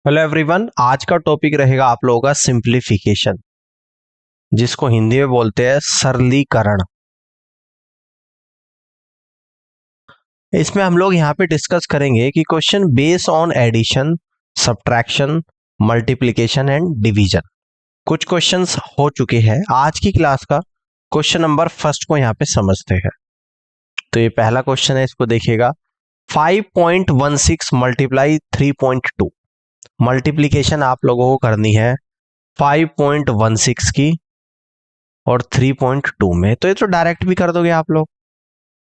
Hello everyone, आज का topic रहेगा आप लोगों का सिंप्लीफिकेशन, जिसको हिंदी में बोलते हैं सरलीकरण। इसमें हम लोग यहाँ पे डिस्कस करेंगे कि question based on addition, subtraction, multiplication and division. कुछ क्वेश्चंस हो चुके हैं। आज की क्लास का क्वेश्चन नंबर फर्स्ट को यहाँ पे समझते हैं। तो ये पहला क्वेश्चन है, इसको देखिएगा। 5.16 मल्टीप्लाई 3.2। मल्टीप्लीकेशन आप लोगों को करनी है 5.16 की और 3.2 में। तो ये तो डायरेक्ट भी कर दोगे आप लोग,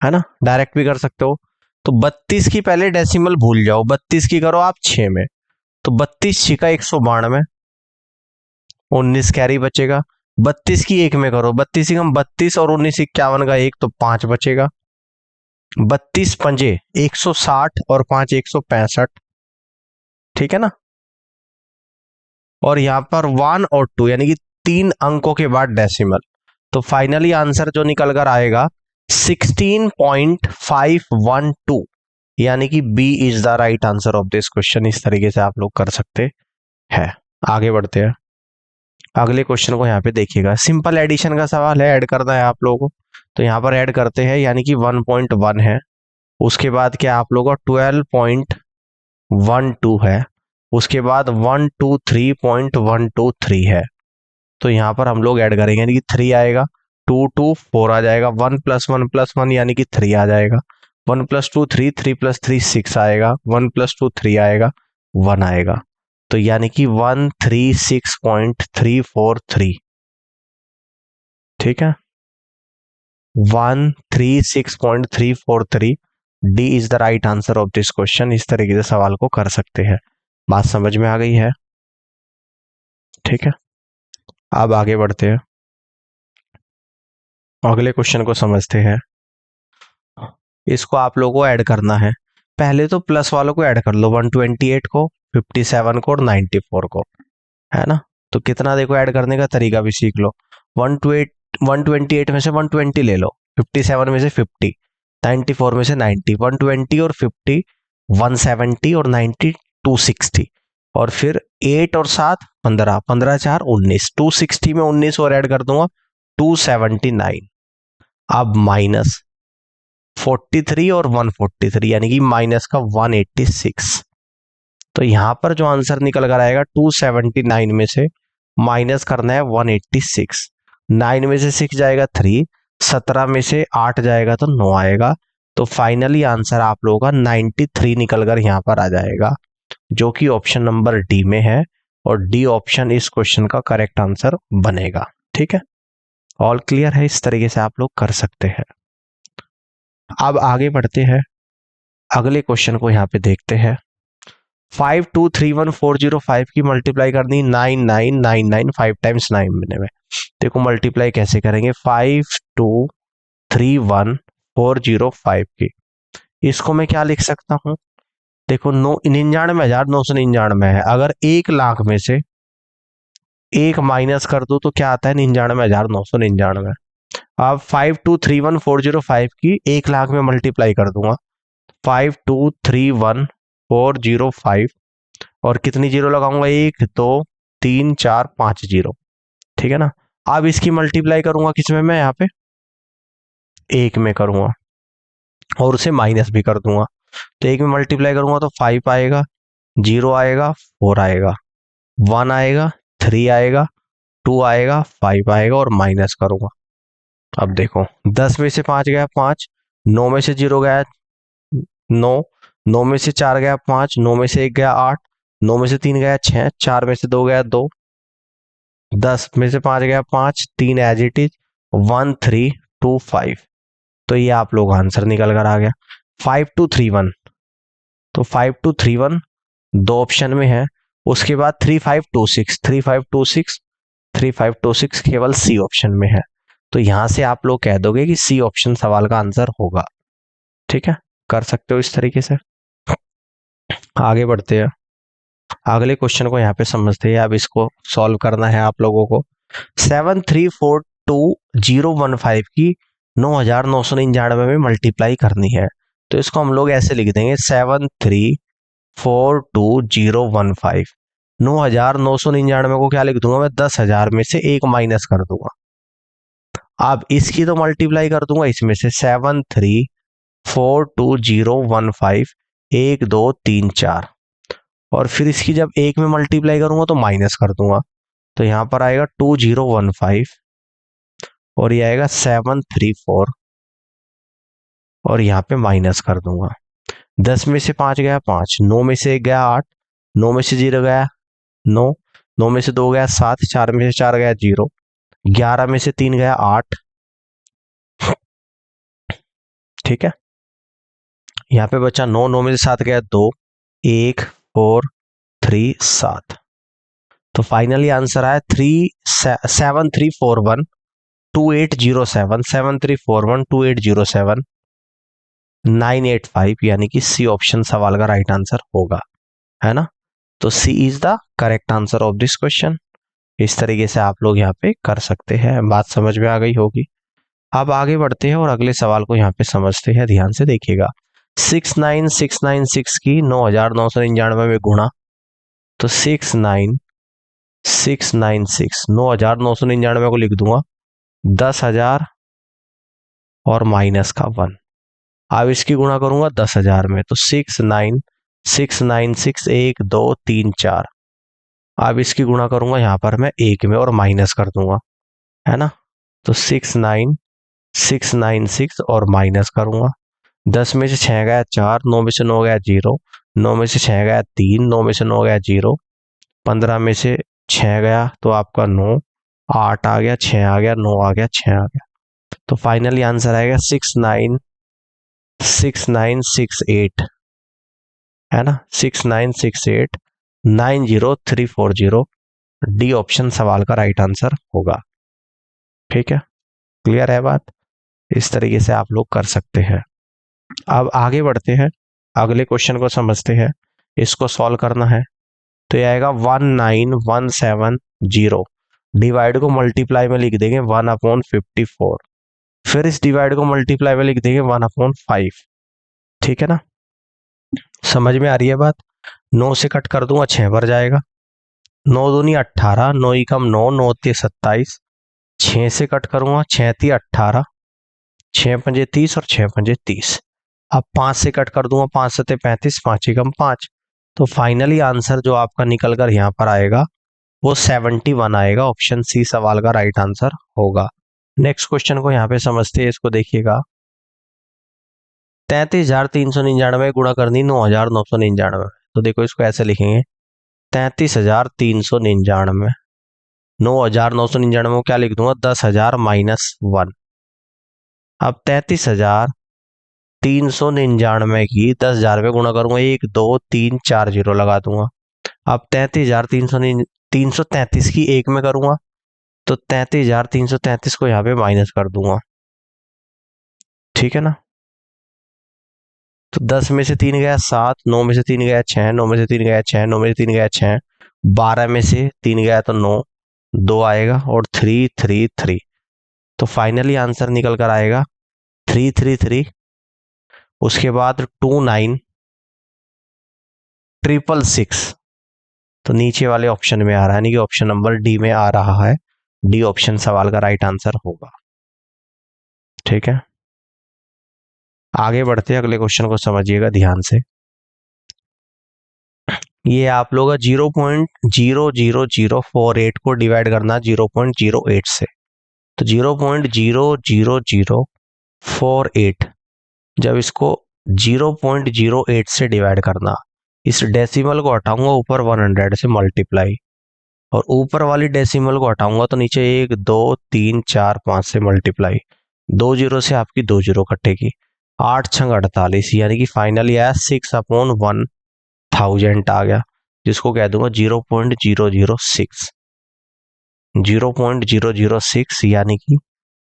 है ना, डायरेक्ट भी कर सकते हो। तो 32 की पहले डेसिमल भूल जाओ, 32 की करो आप 6 में। तो 32 6 का 192, 19 कैरी बचेगा। 32 की 1 में करो, 32 कम 32 और 19 51 का 1 तो 5 बचेगा। 32 पंजे 160 और 5 165, ठीक है ना। और यहां पर 1 और 2 यानी कि 3 अंकों के बाद डेसिमल। तो फाइनली आंसर जो निकल कर आएगा 16.512, यानी कि B is the right answer of this question. इस तरीके से आप लोग कर सकते हैं। आगे बढ़ते हैं, अगले क्वेश्चन को यहाँ पे देखिएगा। सिंपल एडिशन का सवाल है, ऐड करना है आप लोगों को। तो यहाँ पर ऐड करते हैं, यानी कि 1.1 है, उसके बाद क्या आप लोगों का 12.12 है, उसके बाद 123.123 है। तो यहाँ पर हम लोग ऐड करेंगे, यानी कि 3 आएगा, 2 2 4 आ जाएगा, 1 + 1 यानी कि 3 आ जाएगा, 1 + 2 3, 3 + 3 6 आएगा, 1 + 2 3 आएगा, 1 आएगा। तो यानी कि 136.343, ठीक है, 136.343। D is the right answer of this question. इस तरीके से सवाल को कर सकते हैं। बात समझ में आ गई है, ठीक है। अब आगे बढ़ते हैं, अगले क्वेश्चन को समझते हैं। इसको आप लोगों को ऐड करना है। पहले तो प्लस वालों को ऐड कर लो, 128 को, 57 को और 94 को, है ना। तो कितना देखो, ऐड करने का तरीका भी सीख लो। 128 में से 120 ले लो, 57 में से 50, 94 में से 90, 120 और 50 170 और 90 260, और फिर 8 और 7 15, 15 4 19, 260 में 19 और ऐड कर दूंगा 279। अब माइनस 43 और 143, यानी कि माइनस का 186। तो यहां पर जो आंसर निकल कर आएगा 279 में से माइनस करना है 186। 9 में से 6 जाएगा 3, 17 में से 8 जाएगा तो 9 आएगा। तो फाइनली आंसर आप लोगों का 93 निकल कर यहां पर आ जाएगा, जो कि ऑप्शन नंबर डी में है। और डी ऑप्शन इस क्वेश्चन का करेक्ट आंसर बनेगा, ठीक है। ऑल क्लियर है, इस तरीके से आप लोग कर सकते हैं। अब आगे बढ़ते हैं, अगले क्वेश्चन को यहाँ पे देखते हैं। 5231,405 की मल्टीप्लाई करनी 9999 5 टाइम्स 9 में। देखो मल्टीप्लाई कैसे करेंगे, 5231,405 की, इसको मैं क्या लिख सकता हूं। देखो 99,999 है। अगर 1 लाख में से 1 माइनस कर दो तो क्या आता है, 99,999। अब 5231,405 की 1 लाख में मल्टीप्लाई कर दूंगा, 5231,405, और कितनी जीरो लगाऊंगा, 1 2 3 4 5 जीरो, ठीक है ना। अब इसकी मल्टीप्लाई करूंगा किसमें, मैं यहाँ पे 1 में करूंगा और उसे माइनस भी कर दूंगा। तो 1 में मल्टीप्लाई करूंगा तो 5 आएगा, 0 आएगा, 4 आएगा, 1 आएगा, 3 आएगा, 2 आएगा, 5 आएगा और माइनस करूंगा। अब देखो 10 में से 5 गया 5, 9 में से 0 गया 9, 9 में से 4 गया 5, 9 में से 1 गया 8, 9 में से 3 गया 6, 4 में से 2 गया 2, 10 में से 5 गया 5, 3 एज इट इज, 1325। तो ये आप लोग आंसर निकल कर आ गया 5231। तो 5231 दो ऑप्शन में है, उसके बाद 3526, 3526, 3526 केवल सी ऑप्शन में है। तो यहां से आप लोग कह दोगे कि सी ऑप्शन सवाल का आंसर होगा, ठीक है। कर सकते हो इस तरीके से। आगे बढ़ते हैं, अगले क्वेश्चन को यहाँ पे समझते हैं। अब इसको सॉल्व करना है आप लोगों को। 7342,015 की 9,999 में मल्टीप्लाई करनी है। तो इसको हम लोग ऐसे लिख देंगे 7342,015, 9,999 को क्या लिख दूंगा मैं, 10,000 में से एक माइनस कर दूंगा। अब इसकी तो मल्टीप्लाई कर दूंगा इसमें से, 73420151 1234, और फिर इसकी जब एक में मल्टीप्लाई करूंगा तो माइनस कर दूंगा, तो यहां पर आएगा 2015 और ये आएगा 734 और यहाँ पे माइनस कर दूंगा। 10 में से 5 गया 5, 9 में से 1 गया 8, 9 में से 0 गया 9, 9 में से 2 गया 7, 4 में से 4 गया 0, 11 में से 3 गया 8। ठीक है, यहाँ पे बचा 9, 9 में से 7 गया 2, 1 4 3 7। तो फाइनली आंसर आया 7341 2807 7341 2807 985, यानी कि सी ऑप्शन सवाल का राइट आंसर होगा, है ना। तो C is the correct answer of this question. इस तरीके से आप लोग यहाँ पे कर सकते हैं, बात समझ में आ गई होगी। अब आगे बढ़ते हैं और अगले सवाल को यहाँ पे समझते हैं, ध्यान से देखिएगा। 69696 की 9,999 में गुणा, तो 69696 9,999 को लिख दूंगा 10,000 और माइनस का 1। अब इसकी गुणा करूंगा 10,000 में, तो 69696 1 2 3 4। अब इसकी गुणा करूंगा यहाँ पर मैं 1 में और माइनस कर दूंगा, है ना। तो 69696 और माइनस करूंगा, 10 में से 6 गया 4, 9 में से 9 गया 0, 9 में से 6 गया 3, 9 में से 9 गया 0, 15 में से 6 गया तो आपका 9, 8 आ गया, 6 आ गया, 9 आ गया, 6 आ गया। तो फाइनली आंसर आएगा 6968, है ना, 6968 90340। डी ऑप्शन सवाल का राइट आंसर होगा। ठीक है, क्लियर है बात। इस तरीके से आप लोग कर सकते हैं। अब आगे बढ़ते हैं, अगले क्वेश्चन को समझते हैं। इसको सॉल्व करना है तो ये आएगा 19170। डिवाइड को मल्टीप्लाई में लिख देंगे 1/54, फिर इस डिवाइड को मल्टीप्लाई में लिख देंगे 1/5। ठीक है ना, समझ में आ रही है बात। 9 से कट कर दूंगा 6 भर जाएगा, 9 दूनी 18, 9 कम 9, 9 27। 6 से कट करूंगा 6 × 18, 6 पंजे 30 और 6 पंजे 30। अब 5 से कट कर दूंगा 5 × 7 35, 5 कम 5। तो फाइनली आंसर जो आपका निकल कर यहाँ पर आएगा वो 71 आएगा। ऑप्शन सी सवाल का राइट आंसर होगा। नेक्स्ट क्वेश्चन को यहाँ पे समझते हैं, इसको देखिएगा। 33,399 गुणा करनी 9,999। तो देखो इसको ऐसे लिखेंगे, 33,399, 9,999 को क्या लिख दूंगा, 10,000 माइनस 1। अब 33,399 की 10,000 पे गुणा करूंगा, 1 2 3 4 0 लगा दूंगा। अब 33,333 की 1 में करूंगा तो 33,333 को यहाँ पे माइनस कर दूंगा। ठीक है ना, तो 10 में से 3 गया 7, 9 में से 3 गया 6, 9 में से 3 गया 6, 9 में से 3 गया 6, 12 में से 3 गया तो 9, 2 आएगा और 3 3 3। तो फाइनली आंसर निकल कर आएगा 333। उसके बाद 29,666, तो नीचे वाले ऑप्शन में आ रहा है, यानी कि ऑप्शन नंबर डी में आ रहा है। डी ऑप्शन सवाल का राइट आंसर होगा। ठीक है, आगे बढ़ते हैं, अगले क्वेश्चन को समझिएगा ध्यान से। ये आप लोग 0.00048 को डिवाइड करना 0.08 से, तो 0.00048, जब इसको 0.08 से डिवाइड करना, इस डेसिमल को हटाऊंगा ऊपर 100 से मल्टीप्लाई, और ऊपर वाली डेसिमल को हटाऊंगा तो नीचे 1 2 3 4 5 से मल्टीप्लाई, 2 जीरो से आपकी 2 जीरो कटेगी, 8 छंग 48, यानी कि फाइनली आया 6/1000 आ गया, जिसको कह दूंगा 0.006। 0.006, यानी कि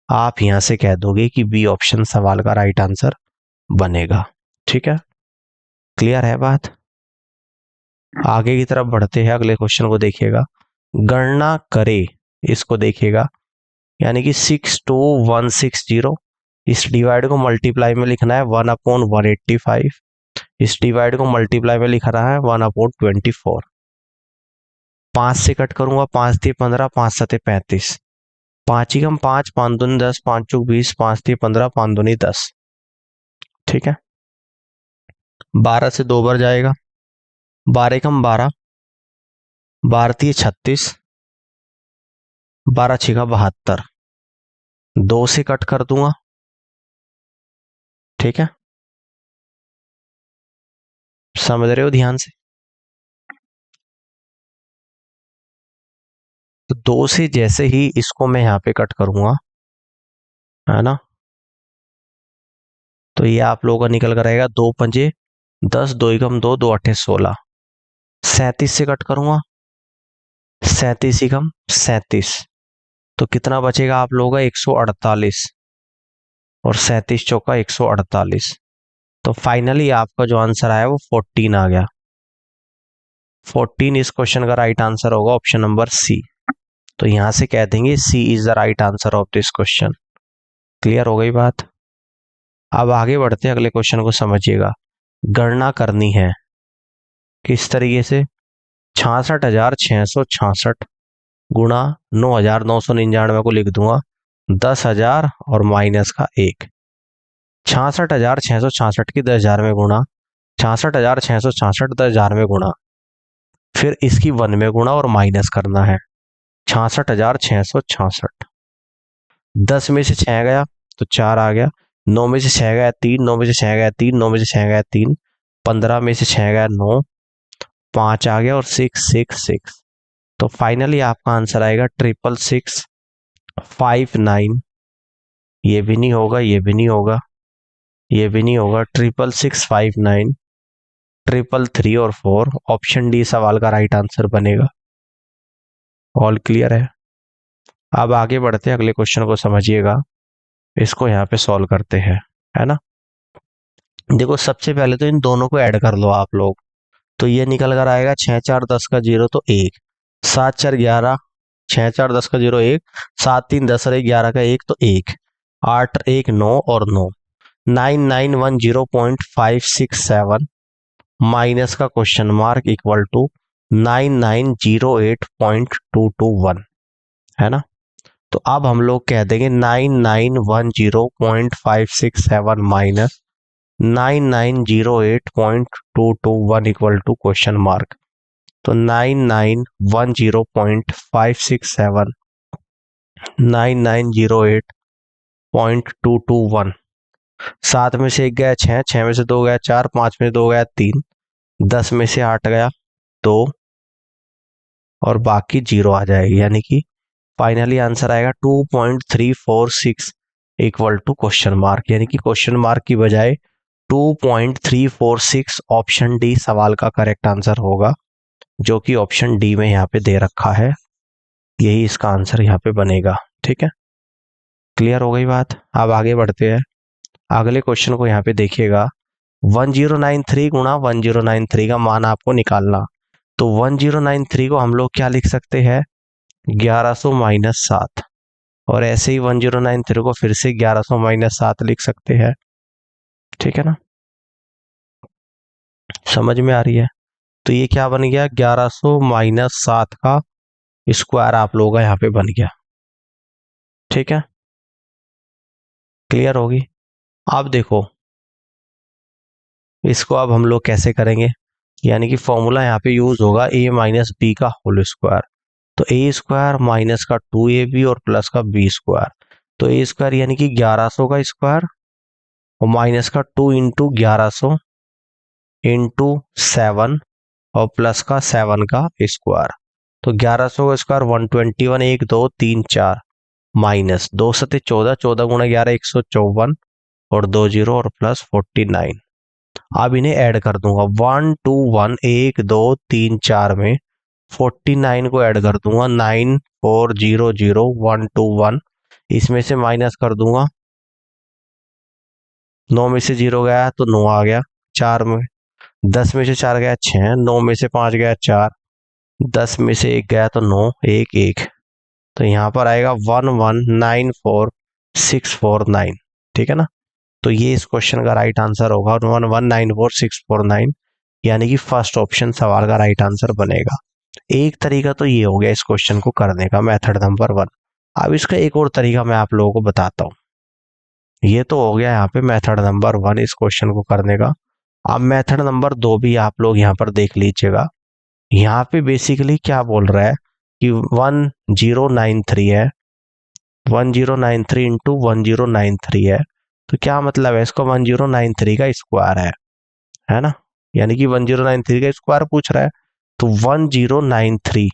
आप यहां से कह दोगे कि बी ऑप्शन सवाल का राइट आंसर बनेगा। ठीक है, क्लियर है बात। आगे की तरफ बढ़ते हैं, अगले क्वेश्चन को देखिएगा। गणना करे, इसको देखिएगा, यानी कि 62160। इस डिवाइड को मल्टीप्लाई में लिखना है 1/185, इस डिवाइड को मल्टीप्लाई में लिख रहा है 1/24। 5 से कट करूंगा, 5 3 15, 5 7 35, 5 एकम 5, 5 दूनी 10, 5 चौक 20, 5 3 15, 5 दूनी 10। ठीक है, 12 से 2 बार जाएगा, 12 एकम 12, 12 3 36, 12 6 72, 2 से कट कर दूंगा। ठीक है, समझ रहे हो ध्यान से। तो 2 से जैसे ही इसको मैं यहाँ पे कट करूंगा, है ना, तो ये आप लोगों का निकल कर आएगा 2 पंजे 10, 2 एकम 2, 2 अट्ठे 16। 37 से कट करूंगा, 37 एकम 37, तो कितना बचेगा आप लोगों का 148, और 37 चौका 148। तो फाइनली आपका जो आंसर आया वो 14 आ गया। 14 इस क्वेश्चन का राइट आंसर होगा ऑप्शन नंबर सी। तो यहां से कह देंगे C is the right answer of this question. Clear हो गई बात। अब आगे बढ़ते अगले क्वेश्चन को समझिएगा। गणना करनी है किस तरीके से, 66,666 गुणा 9,999 को लिख दूंगा 10,000 और माइनस का 1। 66,666 की 10,000 में गुणा, 66,666 10,000 में गुणा, फिर इसकी 1 में गुणा और माइनस करना है। 66,666, 10 में से 6 गया तो 4 आ गया, 9 में से 6 गया 3, 9 में से 6 गया 3, 9 में से 6 गया 3, 15 में से 6 गया 9, 5 आ गया और 6 6 6। तो फाइनली आपका आंसर आएगा 66659। ये भी नहीं होगा, ये भी नहीं होगा, ये भी नहीं होगा, 66659, 333 और 4। ऑप्शन डी सवाल का राइट आंसर बनेगा। ऑल क्लियर है। अब आगे बढ़ते हैं अगले क्वेश्चन को समझिएगा, इसको यहाँ पे सॉल्व करते हैं, है ना। देखो सबसे पहले तो इन दोनों को ऐड कर लो आप लोग, तो ये निकल कर आएगा 6 4 10 का 0 तो 1, 7 4 11, 6 4 10 का 0 1, 7 3 10 और 11 का 1 तो 1, 8 1 9 और 9, 9910.567 माइनस का क्वेश्चन मार्क इक्वल टू 9908.221, है ना। तो अब हम लोग कह देंगे 9910.567 minus 9908.221 equal to question mark. तो 9910.567 9908.221, 7 में से 1 गया 6, 6 में से 2 गया 4, 5 में से 2 गया 3, 10 में से 8 गया 2 और बाकी 0 आ जाएगी, यानी कि फाइनली आंसर आएगा 2.346 इक्वल टू क्वेश्चन मार्क, यानी कि क्वेश्चन मार्क की बजाय 2.346 ऑप्शन डी सवाल का करेक्ट आंसर होगा, जो कि ऑप्शन डी में यहाँ पे दे रखा है। यही इसका आंसर यहाँ पे बनेगा। ठीक है, क्लियर हो गई बात। अब आगे बढ़ते हैं अगले क्वेश्चन को। यहाँ पे देखिएगा 1093 गुणा 1093 का मान आपको निकालना। तो 1093 को हम लोग क्या लिख सकते हैं, 1100 माइनस 7, और ऐसे ही 1093 को फिर से 1100 माइनस 7 लिख सकते हैं। ठीक है ना, समझ में आ रही है। तो ये क्या बन गया, 1100 माइनस 7 का स्क्वायर आप लोगों का यहाँ पे बन गया। ठीक है, क्लियर होगी। अब देखो इसको अब हम लोग कैसे करेंगे, यानी कि फॉर्मूला यहाँ पे यूज होगा a माइनस बी का होल स्क्वायर। तो ए स्क्वायर माइनस का 2ab और प्लस का बी स्क्वायर। तो ए स्क्वायर यानी कि 1100 का स्क्वायर और माइनस का 2 इंटू 1100 इंटू 7 और प्लस का 7 का स्क्वायर। तो 1100 का स्क्वायर 121, 1 2 3 4 माइनस 2 सते 14, 14 गुणा 11 154 और 2 0 और प्लस 49। अब इन्हें ऐड कर दूंगा 1 2 1 1 2 3 4 में 49 को ऐड कर दूंगा 9 4 0 0 1 2 1। इसमें से माइनस कर दूंगा, 9 में से 0 गया तो 9 आ गया, 4 में 10 में से 4 गया 6, 9 में से 5 गया 4, 10 में से 1 गया तो 9 1 1। तो यहाँ पर आएगा 1194649। ठीक है ना, तो ये इस क्वेश्चन का राइट आंसर होगा 1194649, यानी कि फर्स्ट ऑप्शन सवाल का राइट आंसर बनेगा। एक तरीका तो ये हो गया इस क्वेश्चन को करने का, मेथड नंबर 1। अब इसका एक और तरीका मैं आप लोगों को बताता हूँ। ये तो हो गया यहाँ पे मेथड नंबर 1 इस क्वेश्चन को करने का। अब मेथड नंबर 2 भी आप लोग यहाँ पर देख लीजिएगा। यहाँ पे बेसिकली क्या बोल रहा है कि 1093 है, 1093 इंटू 1093 है। तो क्या मतलब है, इसको 1093 का स्क्वायर है ना, यानी कि 1093 का स्क्वायर पूछ रहा है। तो 1093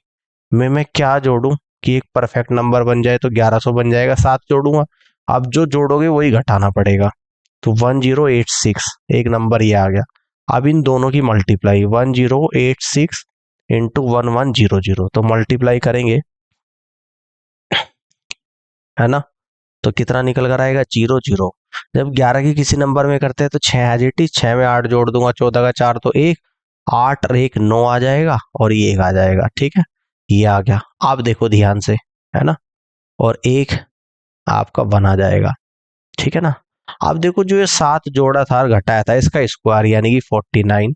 में मैं क्या जोड़ूं कि एक परफेक्ट नंबर बन जाए, तो 1100 बन जाएगा, 7 जोड़ूंगा। अब जो जोड़ोगे वही घटाना पड़ेगा। तो 1086 एक नंबर ये आ गया। अब इन दोनों की मल्टीप्लाई 1086 इंटू 1100, तो मल्टीप्लाई करेंगे, है ना, तो कितना निकल कर आएगा, 00। जब 11 की किसी नंबर में करते हैं तो 6 आ जाती, 6 में 8 जोड़ दूंगा, 14 का 4 तो 1, 8 और 1 9 आ जाएगा, और ये 1 आ जाएगा। ठीक है, ये आ गया। आप देखो ध्यान से, है ना, और 1 आपका 1 आ जाएगा। ठीक है ना। अब देखो जो ये 7 जोड़ा था और घटाया था, इसका स्क्वायर यानी कि 49,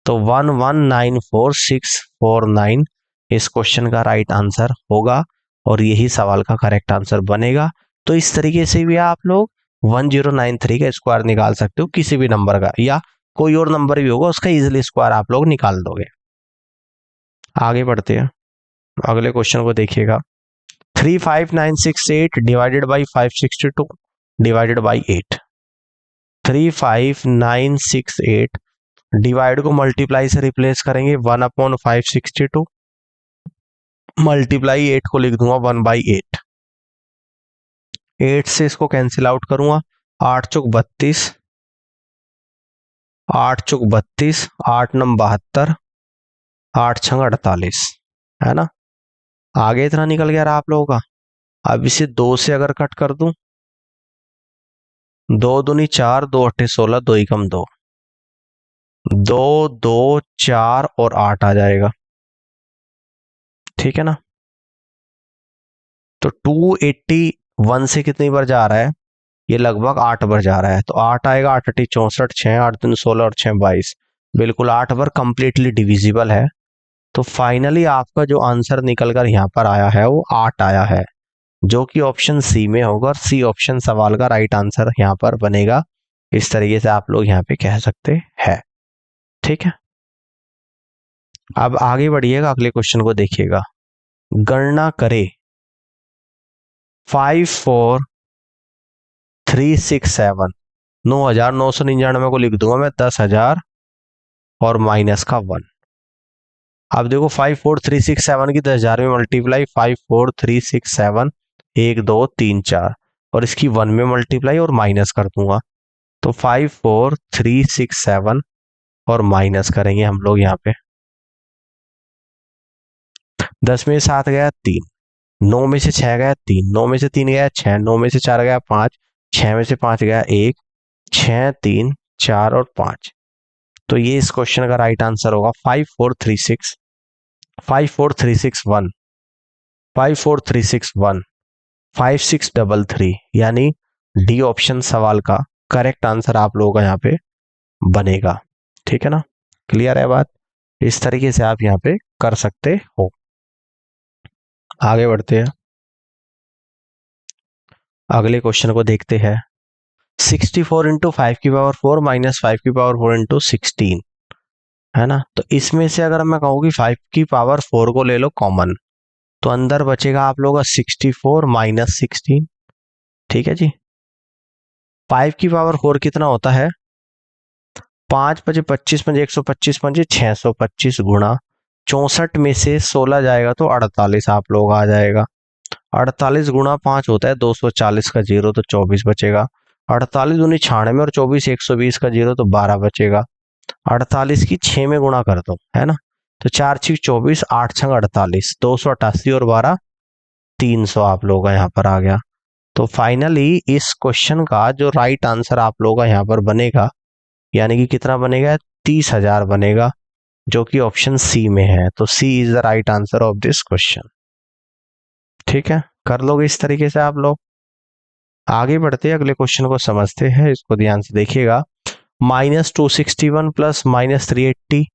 तो 1194649 इस क्वेश्चन का राइट आंसर होगा, और यही सवाल का करेक्ट आंसर बनेगा। तो इस तरीके से भी आप लोग 1093 का स्क्वायर निकाल सकते हो किसी भी नंबर का, या कोई और नंबर भी होगा उसका इजीली स्क्वायर आप लोग निकाल दोगे। आगे बढ़ते हैं, अगले क्वेश्चन को देखिएगा। 35968 divided by 562 divided by 8। 35968 divide को मल्टीप्लाई से रिप्लेस करेंगे, 1/562, मल्टीप्लाई 8 को लिख दूंगा 1/8। 8 से इसको कैंसिल आउट करूंगा, 8 चौक 32, 8 चौक 32, 8 नम 72, 8 छंग 48, है ना। आगे इतना निकल गया रहा आप लोगों का। अब इसे 2 से अगर कट कर दूं, 2 दूनी 4, 2 अट्ठे 16, 2 एकम 2, 2 2 4 और 8 आ जाएगा। ठीक है ना। तो 281 से कितनी बार जा रहा है, ये लगभग 8 बार जा रहा है। तो 8 आएगा, 8 अट्ठी 64, 6 8 3 16 और 6 22, बिल्कुल 8 बार कंप्लीटली डिविजिबल है। तो फाइनली आपका जो आंसर निकल कर यहाँ पर आया है वो 8 आया है, जो कि ऑप्शन सी में होगा, और सी ऑप्शन सवाल का राइट आंसर यहाँ पर बनेगा। इस तरीके से आप लोग यहाँ पे कह सकते हैं। ठीक है, अब आगे बढ़िएगा, अगले क्वेश्चन को देखिएगा। गणना करे 54367, 9999 को लिख दूंगा मैं 10,000 और माइनस का 1। अब देखो 54367 की 10,000 में मल्टीप्लाई, 54367 1 2 3 4, और इसकी 1 में मल्टीप्लाई और माइनस कर दूंगा। तो 54367 और माइनस करेंगे हम लोग यहाँ पे। 10 में 7 गया 3, 9 में से 6 गया 3, 9 में से 3 गया 6, 9 में से 4 गया 5, 6 में से 5 गया 1, 6 3 4 और 5। तो ये इस क्वेश्चन का राइट आंसर होगा 54361, 54361, 5633, यानी डी ऑप्शन सवाल का करेक्ट आंसर आप लोगों का यहाँ पे बनेगा। ठीक है ना, क्लियर है बात। इस तरीके से आप यहाँ पे कर सकते हो। आगे बढ़ते हैं, अगले क्वेश्चन को देखते हैं। 64 इंटू 5 की पावर 4 माइनस 5 की पावर 4 इंटू 16, है ना। तो इसमें से अगर मैं कहूँ कि 5 की पावर 4 को ले लो कॉमन, तो अंदर बचेगा आप लोगों का 64 माइनस 16। ठीक है जी। 5 की पावर 4 कितना होता है, 5 5 25 5 125 5 625 गुणा 64 में से 16 जाएगा तो 48 आप लोग आ जाएगा। 48 गुणा 5 होता है 240 का 0, तो 24 बचेगा। 48 दूनी 96 और 24 120 का 0, तो 12 बचेगा। 48 की 6 में गुणा कर दो, है ना, तो 4 6 24, 8 6 48, 288 और 12 300 आप लोगों का यहाँ पर आ गया। तो फाइनली इस क्वेश्चन का जो राइट आंसर आप लोगों का यहाँ पर बनेगा, यानी कि कितना बनेगा, 30,000 बनेगा, जो कि ऑप्शन सी में है। तो C is the right answer of this question. ठीक है, कर लोगे इस तरीके से आप लोग। आगे बढ़ते हैं, अगले क्वेश्चन को समझते हैं, इसको ध्यान से देखिएगा। -261 प्लस -380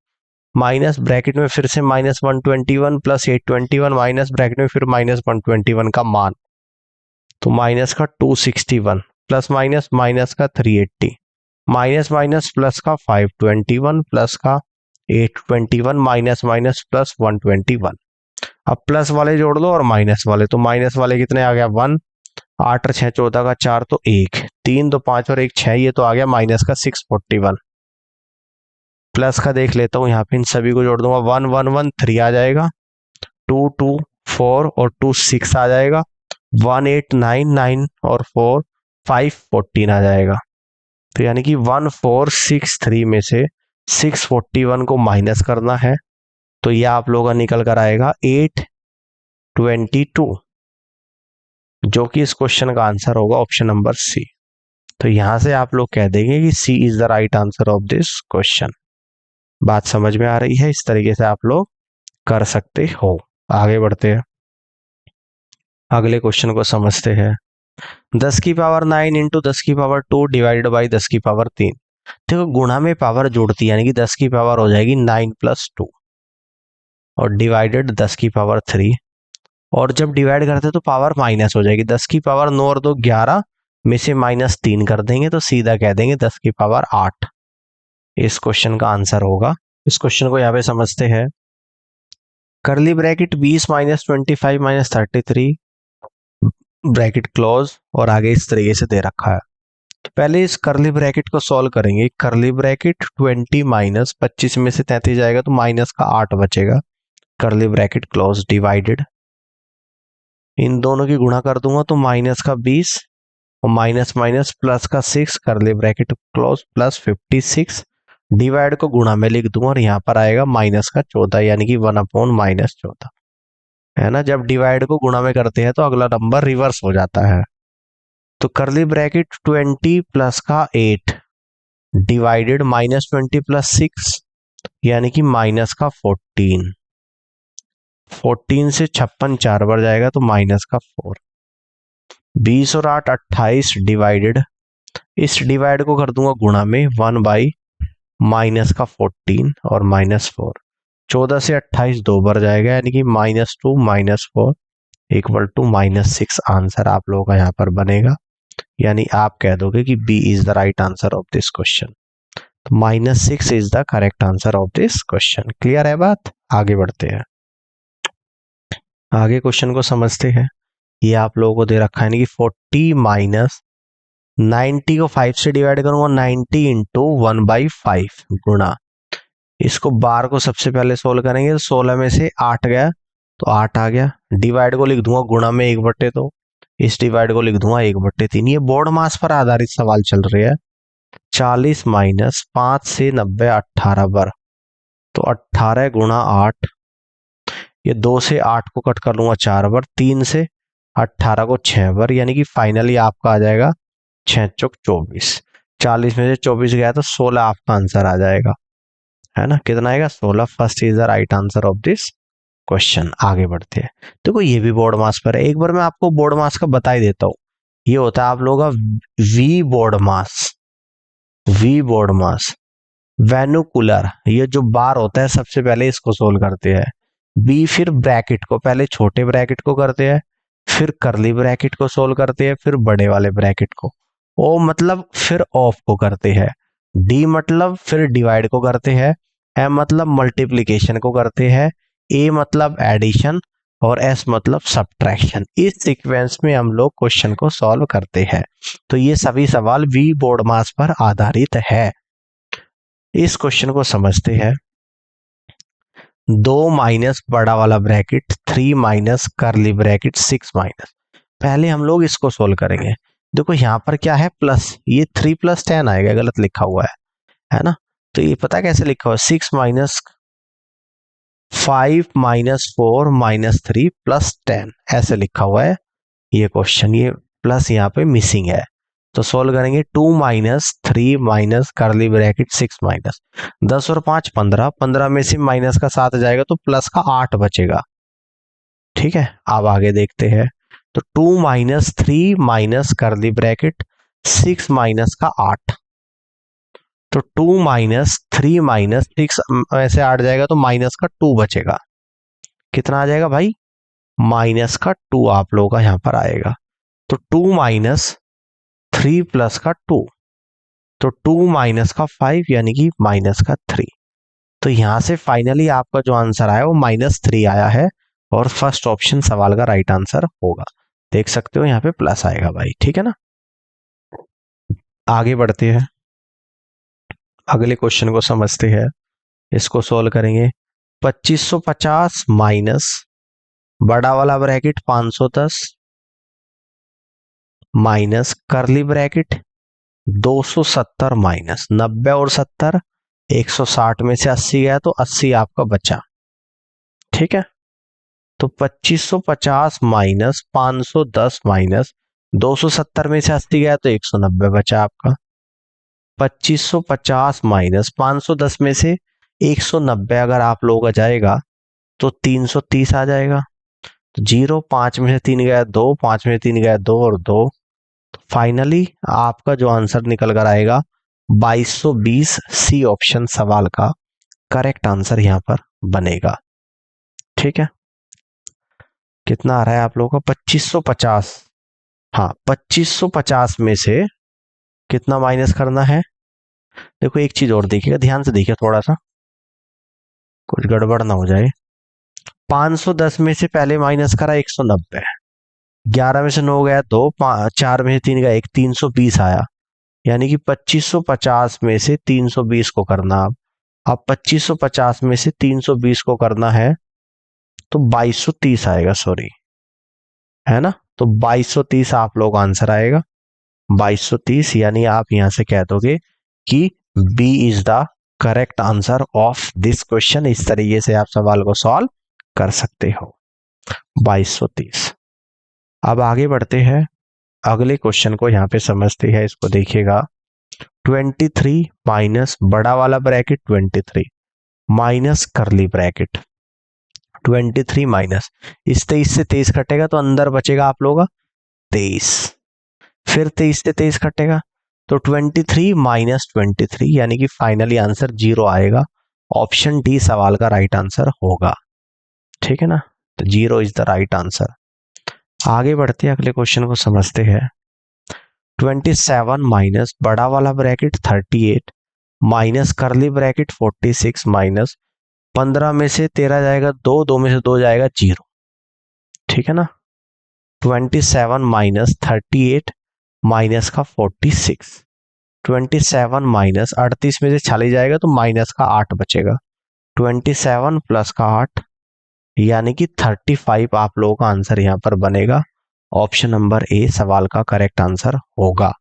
माइनस ब्रैकेट में फिर से -121 प्लस 821 माइनस ब्रैकेट में फिर -121 का मान, तो माइनस का 261 प्लस माइनस माइनस का 380 माइनस माइनस प्लस का 521 प्लस का 821 माइनस माइनस प्लस 121। अब प्लस वाले जोड़ लो और माइनस वाले, तो माइनस वाले कितने आ गया 1, 8 और 6 14 का 4 तो 1, 3 2 5 और 1 6, ये तो आ गया माइनस का 641। प्लस का देख लेता हूँ, यहाँ पे इन सभी को जोड़ दूंगा, 1 1 1 3 आ जाएगा, 2 2 4 और 2 6 आ जाएगा, 1 8 9 9 और 4 5 14 आ जाएगा। तो यानी कि 1463 में से 641 को माइनस करना है, तो यह आप लोगों का निकल कर आएगा 822, जो कि इस क्वेश्चन का आंसर होगा ऑप्शन नंबर सी। तो यहां से आप लोग कह देंगे कि C is the right answer of this question. बात समझ में आ रही है? इस तरीके से आप लोग कर सकते हो। आगे बढ़ते हैं, अगले क्वेश्चन को समझते हैं। 10 की पावर 9 इंटू 10 की पावर 2 डिवाइडेड बाई 10 की पावर 3। देखो गुणा में पावर जोड़ती है, यानी कि 10 की पावर हो जाएगी 9 प्लस 2 और डिवाइडेड 10 की पावर 3, और जब डिवाइड करते हैं तो पावर माइनस हो जाएगी। 10 की पावर 9 और 2 11 में से -3 कर देंगे तो सीधा कह देंगे 10 की पावर 8 इस क्वेश्चन का आंसर होगा। इस क्वेश्चन को यहाँ पे समझते हैं। करली bracket 20 minus 25 minus 33 bracket close, और आगे इस तरीके से दे रखा है। तो पहले इस करली ब्रैकेट को सॉल्व करेंगे। करली ब्रैकेट 20 माइनस 25 में से 33 जाएगा तो माइनस का 8 बचेगा, करली ब्रैकेट क्लोज, डिवाइडेड इन दोनों की गुणा कर दूंगा तो माइनस का 20 और माइनस माइनस प्लस का 6, करली ब्रैकेट क्लोज, प्लस 56, डिवाइड को गुणा में लिख दूंगा और यहाँ पर आएगा माइनस का 14, यानी कि 1/-14 है ना। जब डिवाइड को गुणा में करते हैं तो अगला नंबर रिवर्स हो जाता है। तो करली ब्रैकेट 20 प्लस का 8 डिवाइडेड -20 प्लस 6, यानी कि माइनस का 14, 14 से 56 4 बार जाएगा तो माइनस का 4, 20 और 8 28 डिवाइडेड, इस डिवाइड को कर दूंगा गुणा में 1 माइनस का 14 और -4, 14 से 28 2 बार जाएगा, यानी कि -2 -4 इक्वल टू -6 आंसर आप लोगों का यहाँ पर बनेगा। यानी आप कह दोगे कि B is the right answer of this question. तो -6 is the correct answer of this question. Clear है बात? आगे बढ़ते हैं, आगे क्वेश्चन को समझते हैं। ये आप लोगों को दे रखा है, यानी कि 40 माइनस 90 को 5 से डिवाइड करूंगा, 90 इंटू 1/5 गुणा, इसको बार को सबसे पहले सोल्व करेंगे तो 16 में से 8 गया तो 8 आ गया, डिवाइड को लिख दूंगा गुणा में 1/2, इस डिवाइड को लिख दूंगा 1/3। ये बोर्ड मास पर आधारित सवाल चल रहे हैं। 40 माइनस 5 से 90 18 बार, तो 18 गुणा 8, ये 2 से 8 को कट कर लूंगा 4 बार, 3 से 18 को 6 बार, यानी कि फाइनली आपका आ जाएगा 6 चौक 24। 40 में से 24 गया तो 16 आपका आंसर आ जाएगा, है ना। कितना आएगा? 16। First is the right answer of this question. आगे बढ़ते हैं। देखो ये भी बोर्ड मास पर है, एक बार मैं आपको बोर्ड मास का बता ही देता हूँ। ये होता है आप लोगों का V board mass, V board mass vernacular, ये जो बार होता है सबसे पहले इसको सोल्व करते हैं। बी फिर ब्रैकेट को, पहले छोटे ब्रैकेट को करते हैं, फिर करली ब्रैकेट को सोल्व करते हैं, फिर बड़े वाले ब्रैकेट को। ओ मतलब फिर ऑफ को करते हैं, डी मतलब फिर डिवाइड को करते हैं, एम मतलब मल्टीप्लिकेशन को करते हैं, ए मतलब एडिशन और एस मतलब सब्ट्रैक्शन। इस सीक्वेंस में हम लोग क्वेश्चन को सॉल्व करते हैं। तो ये सभी सवाल वी बोर्ड मास पर आधारित है। इस क्वेश्चन को समझते हैं। 2 माइनस बड़ा वाला ब्रैकेट 3 माइनस करली ब्रैकेट 6 माइनस, पहले हम लोग इसको सोल्व करेंगे। देखो यहाँ पर क्या है प्लस, ये 3 + 10 आएगा, गलत लिखा हुआ है ना। तो ये पता कैसे लिखा हुआ है, 6 माइनस 5 माइनस 4 माइनस 3 प्लस 10 ऐसे लिखा हुआ है ये क्वेश्चन, ये प्लस यहाँ पे मिसिंग है। तो सोल्व करेंगे 2 माइनस 3 माइनस करली ब्रैकेट 6 माइनस, 10 और 5 15, 15 में से माइनस का 7 जाएगा तो प्लस का 8 बचेगा। ठीक है, अब आगे देखते हैं। तो 2 माइनस 3 माइनस करली ब्रैकेट 6 माइनस का 8, तो 2 माइनस 3 माइनस 6 ऐसे 8 जाएगा तो माइनस का 2 बचेगा। कितना आ जाएगा भाई? माइनस का 2 आप लोगों का यहाँ पर आएगा। तो 2 माइनस 3 प्लस का 2, तो 2 माइनस का 5 यानी कि माइनस का 3। तो यहां से फाइनली आपका जो आंसर आया वो -3 आया है और फर्स्ट ऑप्शन सवाल का राइट आंसर होगा। देख सकते हो यहाँ पे प्लस आएगा भाई, ठीक है ना। आगे बढ़ते हैं, अगले क्वेश्चन को समझते हैं। इसको सोल्व करेंगे। 2550 माइनस बड़ा वाला ब्रैकेट 510 माइनस करली ब्रैकेट 270 माइनस 90 और 70, 160 में से 80 गया तो 80 आपका बचा, ठीक है। तो 2550 माइनस 510 माइनस 270 में से 80 गया तो 190 बचा आपका। 2550 माइनस 510 में से 190 अगर आप लोगों का जाएगा तो 330 आ जाएगा। तो 0, 5 में से 3 गया 2, 5 में से 3 गया 2 और 2, तो फाइनली आपका जो आंसर निकल कर आएगा 2220। सी ऑप्शन सवाल का करेक्ट आंसर यहां पर बनेगा, ठीक है। कितना आ रहा है आप लोगों का? 2550। हाँ, 2550 में से कितना माइनस करना है? देखो एक चीज और देखिएगा, ध्यान से देखिए, थोड़ा सा कुछ गड़बड़ ना हो जाए। 510 में से पहले माइनस करा 190, 11 में से 9 गया 2, 4 में से 3 गया 1, 320 आया। यानी कि 2550 में से 320 को करना। अब 2550 में से 320 को करना है तो 2230 आएगा, सॉरी, है ना। तो 2230 आप लोग आंसर आएगा, 2230। यानी आप यहां से कह दोगे कि B is the correct answer of this question. इस तरीके से आप सवाल को सॉल्व कर सकते हो, 2230। अब आगे बढ़ते हैं, अगले क्वेश्चन को यहां पे समझते हैं। इसको देखिएगा, 23 माइनस बड़ा वाला ब्रैकेट 23 माइनस करली ब्रैकेट 23 माइनस इस 23 से 23 कटेगा तो अंदर बचेगा आप लोगों का 23, फिर 23 से 23 कटेगा तो 23 माइनस 23, यानी कि फाइनली आंसर 0 आएगा। ऑप्शन डी सवाल का राइट आंसर होगा, ठीक है ना। तो 0 इज द राइट आंसर। आगे बढ़ते हैं, अगले क्वेश्चन को समझते हैं। 27 माइनस बड़ा वाला ब्रैकेट 38 माइनस करली ब्रैकेट 46 माइनस 15 में से 13 जाएगा 2, 2 में से 2 जाएगा 0, ठीक है ना। 27 माइनस 38 माइनस का 46, 27 माइनस 38 में से 40 जाएगा तो माइनस का 8 बचेगा। 27 प्लस का 8 यानी कि 35 आप लोगों का आंसर यहां पर बनेगा। ऑप्शन नंबर ए सवाल का करेक्ट आंसर होगा।